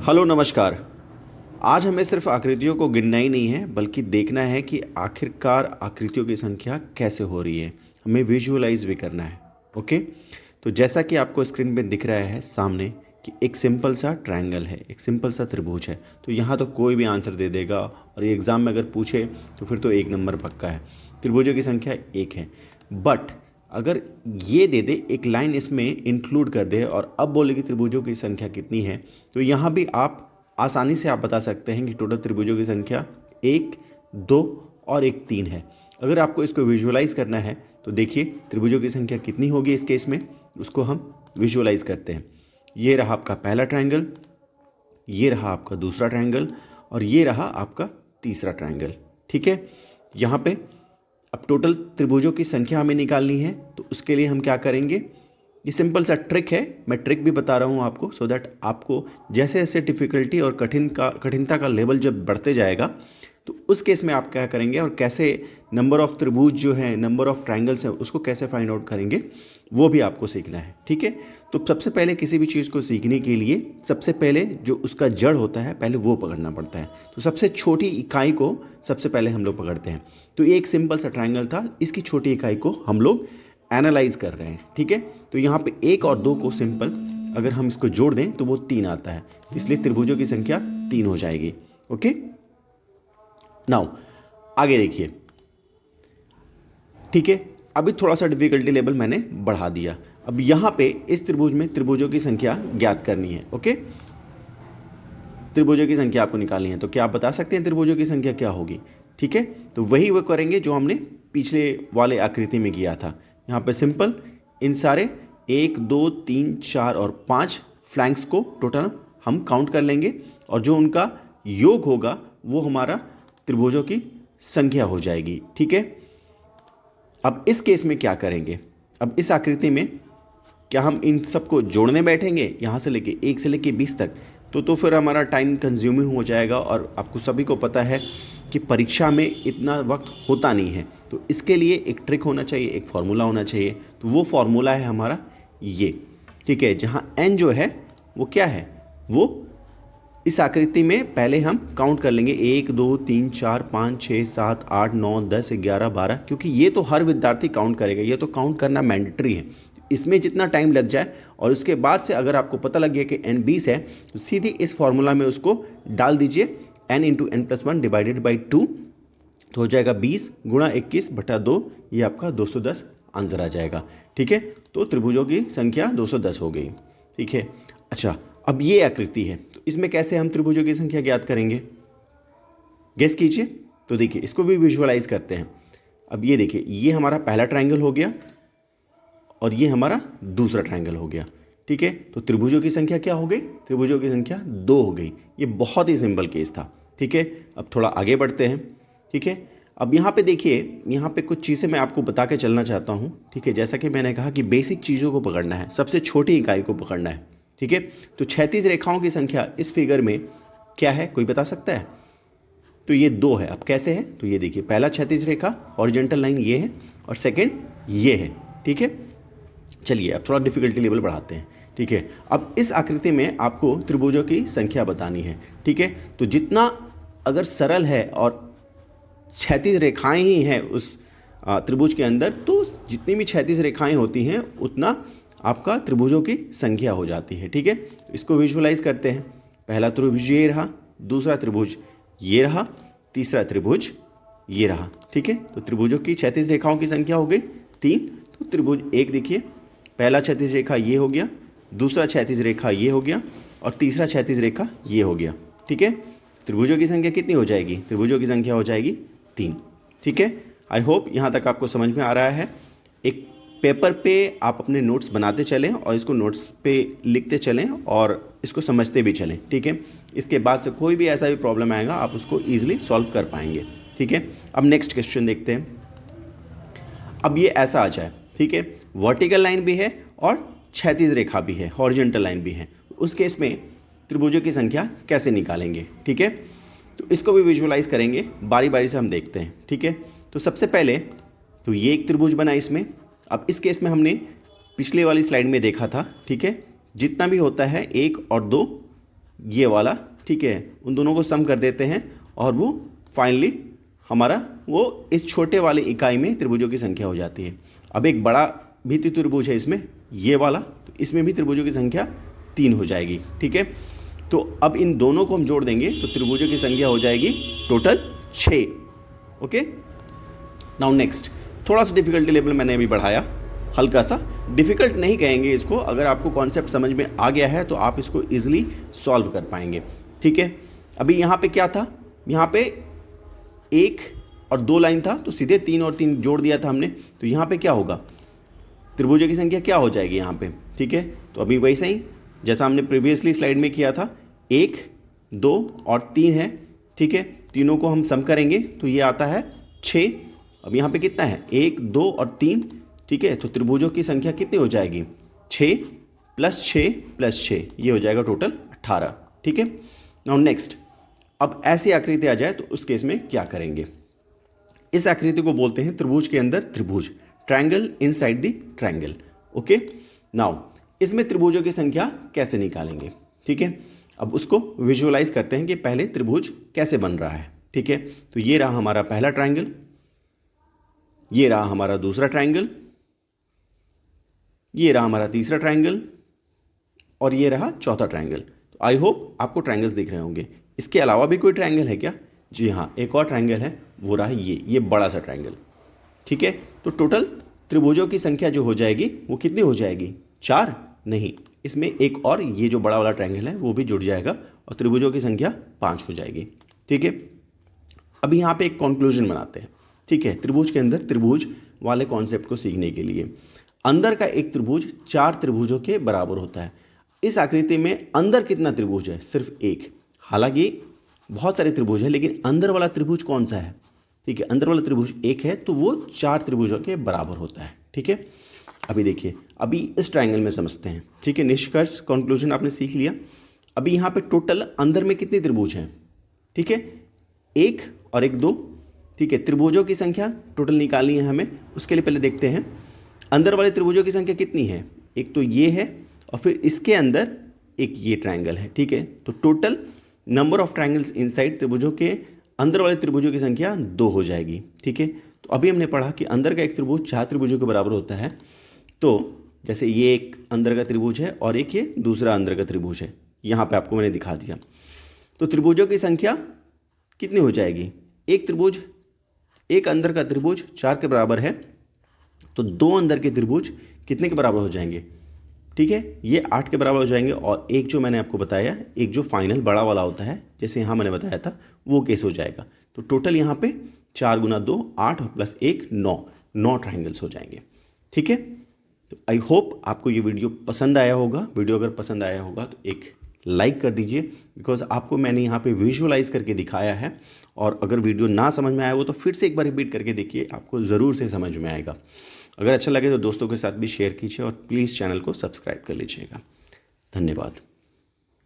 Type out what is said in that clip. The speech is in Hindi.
हेलो नमस्कार। आज हमें सिर्फ आकृतियों को गिनना ही नहीं है बल्कि देखना है कि आखिरकार आकृतियों की संख्या कैसे हो रही है। हमें विजुअलाइज भी करना है। ओके, तो जैसा कि आपको स्क्रीन पे दिख रहा है सामने कि एक सिंपल सा ट्रायंगल है, एक सिंपल सा त्रिभुज है। तो यहाँ तो कोई भी आंसर दे देगा और ये एग्ज़ाम में अगर पूछे तो फिर तो एक नंबर पक्का है। त्रिभुजों की संख्या एक है। बट अगर ये दे दे, एक लाइन इसमें इंक्लूड कर दे और अब बोले कि त्रिभुजों की संख्या कितनी है, तो यहाँ भी आप आसानी से आप बता सकते हैं कि टोटल त्रिभुजों की संख्या एक, दो और एक तीन है। अगर आपको इसको विजुअलाइज करना है तो देखिए त्रिभुजों की संख्या कितनी होगी इस केस में, उसको हम विजुअलाइज करते हैं। ये रहा आपका पहला ट्रायंगल, ये रहा आपका दूसरा ट्रायंगल और ये रहा आपका तीसरा ट्रायंगल। ठीक है, यहाँ पे अब टोटल त्रिभुजों की संख्या हमें निकालनी है। तो उसके लिए हम क्या करेंगे, ये सिंपल सा ट्रिक है, मैं ट्रिक भी बता रहा हूँ आपको सो दैट आपको जैसे जैसे डिफ़िकल्टी और कठिनता का लेवल जब बढ़ते जाएगा तो उस केस में आप क्या करेंगे और कैसे नंबर ऑफ़ त्रिभुज जो है, नंबर ऑफ़ ट्रायंगल्स हैं, उसको कैसे फाइंड आउट करेंगे वो भी आपको सीखना है। ठीक है, तो सबसे पहले किसी भी चीज़ को सीखने के लिए सबसे पहले जो उसका जड़ होता है पहले वो पकड़ना पड़ता है। तो सबसे छोटी इकाई को सबसे पहले हम लोग पकड़ते हैं। तो ये एक सिंपल सा ट्रायंगल था, इसकी छोटी इकाई को हम लोग एनालाइज कर रहे हैं। ठीक है, तो यहाँ पे एक और दो को सिंपल अगर हम इसको जोड़ दें तो वो तीन आता है, इसलिए त्रिभुजों की संख्या तीन हो जाएगी। ओके, नाउ आगे देखिए। ठीक है, अभी थोड़ा सा डिफिकल्टी लेवल मैंने बढ़ा दिया। अब यहाँ पे इस त्रिभुज में त्रिभुजों की संख्या ज्ञात करनी है। ओके, त्रिभुजों की संख्या आपको निकालनी है, तो क्या आप बता सकते हैं त्रिभुजों की संख्या क्या होगी? ठीक है, तो वही वो करेंगे जो हमने पिछले वाले आकृति में किया था। यहाँ पे सिंपल इन सारे एक, दो, तीन, चार और पाँच फ्लैंक्स को टोटल हम काउंट कर लेंगे और जो उनका योग होगा वो हमारा त्रिभुजों की संख्या हो जाएगी। ठीक है, अब इस केस में क्या करेंगे, अब इस आकृति में क्या हम इन सबको जोड़ने बैठेंगे यहाँ से लेके एक से लेके 20 तक, तो फिर हमारा टाइम कंज्यूमिंग हो जाएगा और आपको सभी को पता है कि परीक्षा में इतना वक्त होता नहीं है। तो इसके लिए एक ट्रिक होना चाहिए, एक फार्मूला होना चाहिए। तो वो फार्मूला है हमारा ये। ठीक है, जहाँ n जो है वो क्या है, वो इस आकृति में पहले हम काउंट कर लेंगे एक, दो, तीन, चार, पाँच, छः, सात, आठ, नौ, 10, 11, 12, क्योंकि ये तो हर विद्यार्थी काउंट करेगा, ये तो काउंट करना मैंडेटरी है। इसमें जितना टाइम लग जाए और उसके बाद से अगर आपको पता लग गया कि n 20 है तो सीधे इस फॉर्मूला में उसको डाल दीजिए, n into n plus one divided by 2, तो हो जाएगा 20 गुणा 21/2, ये आपका 210 आंसर आ जाएगा। ठीक है, तो त्रिभुजों की संख्या 210 हो गई। ठीक है, अच्छा अब ये आकृति है, तो इसमें कैसे हम त्रिभुजों की संख्या ज्ञात करेंगे, गेस कीजिए। तो देखिए इसको भी विजुअलाइज करते हैं। अब ये देखिए, ये हमारा पहला ट्रायंगल हो गया और ये हमारा दूसरा ट्रायंगल हो गया। ठीक है, तो त्रिभुजों की संख्या क्या हो गई, त्रिभुजों की संख्या 2 हो गई। ये बहुत ही सिंपल केस था। ठीक है, अब थोड़ा आगे बढ़ते हैं। ठीक है, अब यहाँ पे देखिए, यहाँ पे कुछ चीज़ें मैं आपको बता के चलना चाहता हूँ। ठीक है, जैसा कि मैंने कहा कि बेसिक चीज़ों को पकड़ना है, सबसे छोटी इकाई को पकड़ना है। ठीक है, तो 36 रेखाओं की संख्या इस फिगर में क्या है, कोई बता सकता है? तो ये 2 है। अब कैसे है, तो ये देखिए, पहला 36 रेखा हॉरिजॉन्टल लाइन ये है और सेकंड ये है। ठीक है, चलिए अब थोड़ा डिफिकल्टी लेवल बढ़ाते हैं। ठीक है, अब इस आकृति में आपको त्रिभुजों की संख्या बतानी है। ठीक है, तो जितना अगर सरल है और 36 रेखाएं ही हैं उस त्रिभुज के अंदर, तो जितनी भी 36 रेखाएं होती हैं उतना आपका त्रिभुजों की संख्या हो जाती है। ठीक है, तो इसको विजुअलाइज करते हैं। पहला त्रिभुज ये रहा, दूसरा त्रिभुज ये रहा, तीसरा त्रिभुज ये रहा। ठीक है, तो त्रिभुजों की 36 रेखाओं की संख्या हो गई 3। तो त्रिभुज एक देखिए, पहला 36 रेखा ये हो गया, दूसरा 36 रेखा ये हो गया और तीसरा 36 रेखा ये हो गया। ठीक है, त्रिभुजों की संख्या कितनी हो जाएगी, त्रिभुजों की संख्या हो जाएगी 3। ठीक है, आई होप यहाँ तक आपको समझ में आ रहा है। एक पेपर पे आप अपने नोट्स बनाते चलें और इसको नोट्स पे लिखते चलें और इसको समझते भी चलें। ठीक है, इसके बाद से कोई भी ऐसा भी प्रॉब्लम आएगा आप उसको ईजिली सॉल्व कर पाएंगे। ठीक है, अब नेक्स्ट क्वेश्चन देखते हैं। अब ये ऐसा आ जाए, ठीक है, वर्टिकल लाइन भी है और क्षैतिज रेखा भी है, हॉरिजॉन्टल लाइन भी है। उस केस में त्रिभुजों की संख्या कैसे निकालेंगे? ठीक है, तो इसको भी विजुअलाइज करेंगे, बारी बारी से हम देखते हैं। ठीक है, तो सबसे पहले तो ये एक त्रिभुज बना इसमें। अब इस केस में हमने पिछले वाली स्लाइड में देखा था। ठीक है, जितना भी होता है 1 और 2 ये वाला, ठीक है, उन दोनों को सम कर देते हैं और वो फाइनली हमारा वो इस छोटे वाले इकाई में त्रिभुजों की संख्या हो जाती है। अब एक बड़ा भी त्रिभुज है इसमें, ये वाला, तो इसमें भी त्रिभुजों की संख्या 3 हो जाएगी, ठीक है। तो अब इन दोनों को हम जोड़ देंगे तो त्रिभुजों की संख्या हो जाएगी टोटल 6। ओके, नाउ नेक्स्ट, थोड़ा सा डिफिकल्टी लेवल मैंने अभी बढ़ाया, हल्का सा, डिफिकल्ट नहीं कहेंगे इसको, अगर आपको कॉन्सेप्ट समझ में आ गया है तो आप इसको इजीली सॉल्व कर पाएंगे, ठीक है। अभी यहाँ पे क्या था, यहाँ पे 1 और 2 लाइन था, तो सीधे 3 और 3 जोड़ दिया था हमने, तो यहाँ पे क्या होगा, त्रिभुजों की संख्या क्या हो जाएगी यहाँ पे, ठीक है। तो अभी वैसे ही जैसा हमने प्रीवियसली स्लाइड में किया था, 1, 2 और 3 है, ठीक है, तीनों को हम सम करेंगे तो ये आता है 6। अब यहाँ पे कितना है, 1, 2 और 3, ठीक है, तो त्रिभुजों की संख्या कितनी हो जाएगी, 6 + 6 + 6, ये हो जाएगा टोटल 18, ठीक है। नाउ नेक्स्ट, अब ऐसी आकृति आ जाए तो उस केस में क्या करेंगे, इस आकृति को बोलते हैं त्रिभुज के अंदर त्रिभुज, triangle inside the triangle. Okay, now इसमें त्रिभुजों की संख्या कैसे निकालेंगे, ठीक है। अब उसको विजुअलाइज करते हैं कि पहले त्रिभुज कैसे बन रहा है, ठीक है। तो ये रहा हमारा पहला ट्रायंगल, ये रहा हमारा दूसरा ट्रायंगल, ये रहा हमारा तीसरा ट्रायंगल और ये रहा चौथा ट्रायंगल। तो आई होप आपको ट्रायंगल्स दिख रहे होंगे। इसके अलावा भी कोई ट्रायंगल है क्या, जी हाँ, एक और ट्रायंगल है, वो रहा ये बड़ा सा ट्रायंगल, ठीक है। तो टोटल त्रिभुजों की संख्या जो हो जाएगी वो कितनी हो जाएगी, 4 नहीं, इसमें एक और ये जो बड़ा वाला ट्रायंगल है वो भी जुड़ जाएगा और त्रिभुजों की संख्या 5 हो जाएगी, ठीक है। अभी यहाँ पे एक कंक्लूजन बनाते हैं, ठीक है, त्रिभुज के अंदर त्रिभुज वाले कॉन्सेप्ट को सीखने के लिए। अंदर का एक त्रिभुज 4 त्रिभुजों के बराबर होता है। इस आकृति में अंदर कितना त्रिभुज है, सिर्फ एक, हालांकि बहुत सारे त्रिभुज है लेकिन अंदर वाला त्रिभुज कौन सा है, ठीक है, अंदर वाला त्रिभुज एक है, तो वो 4 त्रिभुजों के बराबर होता है, ठीक है। अभी देखिए, अभी इस ट्रायंगल में समझते हैं, ठीक है, निष्कर्ष कंक्लूजन आपने सीख लिया। अभी यहाँ पे टोटल अंदर में कितने त्रिभुज हैं, ठीक है, 1 और 1 2, ठीक है। त्रिभुजों की संख्या टोटल निकालनी है हमें, उसके लिए पहले देखते हैं अंदर वाले त्रिभुजों की संख्या कितनी है, एक तो ये है और फिर इसके अंदर एक ये ट्रायंगल है, ठीक है। तो total number of triangles inside, त्रिभुजों के अंदर वाले त्रिभुजों की संख्या 2 हो जाएगी, ठीक है। तो अभी हमने पढ़ा कि अंदर का एक त्रिभुज 4 त्रिभुजों के बराबर होता है। तो जैसे ये एक अंदर का त्रिभुज है और एक ये दूसरा अंदर का त्रिभुज है, यहाँ पे आपको मैंने दिखा दिया। तो त्रिभुजों की संख्या कितनी हो जाएगी, एक त्रिभुज, एक अंदर का त्रिभुज 4 के बराबर है, तो 2 अंदर के त्रिभुज कितने के बराबर हो जाएंगे, ठीक है, ये 8 के बराबर हो जाएंगे। और एक जो मैंने आपको बताया, एक जो फाइनल बड़ा वाला होता है, जैसे यहाँ मैंने बताया था, वो केस हो जाएगा। तो टोटल यहाँ पे 4 × 2 8 और +1 9 ट्रायंगल्स हो जाएंगे, ठीक है। तो आई होप आपको ये वीडियो पसंद आया होगा। वीडियो अगर पसंद आया होगा तो एक लाइक कर दीजिए, बिकॉज आपको मैंने यहाँ पे विजुअलाइज करके दिखाया है, और अगर वीडियो ना समझ में आया हो तो फिर से एक बार रिपीट करके देखिए, आपको ज़रूर से समझ में आएगा। अगर अच्छा लगे तो दोस्तों के साथ भी शेयर कीजिए और प्लीज़ चैनल को सब्सक्राइब कर लीजिएगा। धन्यवाद।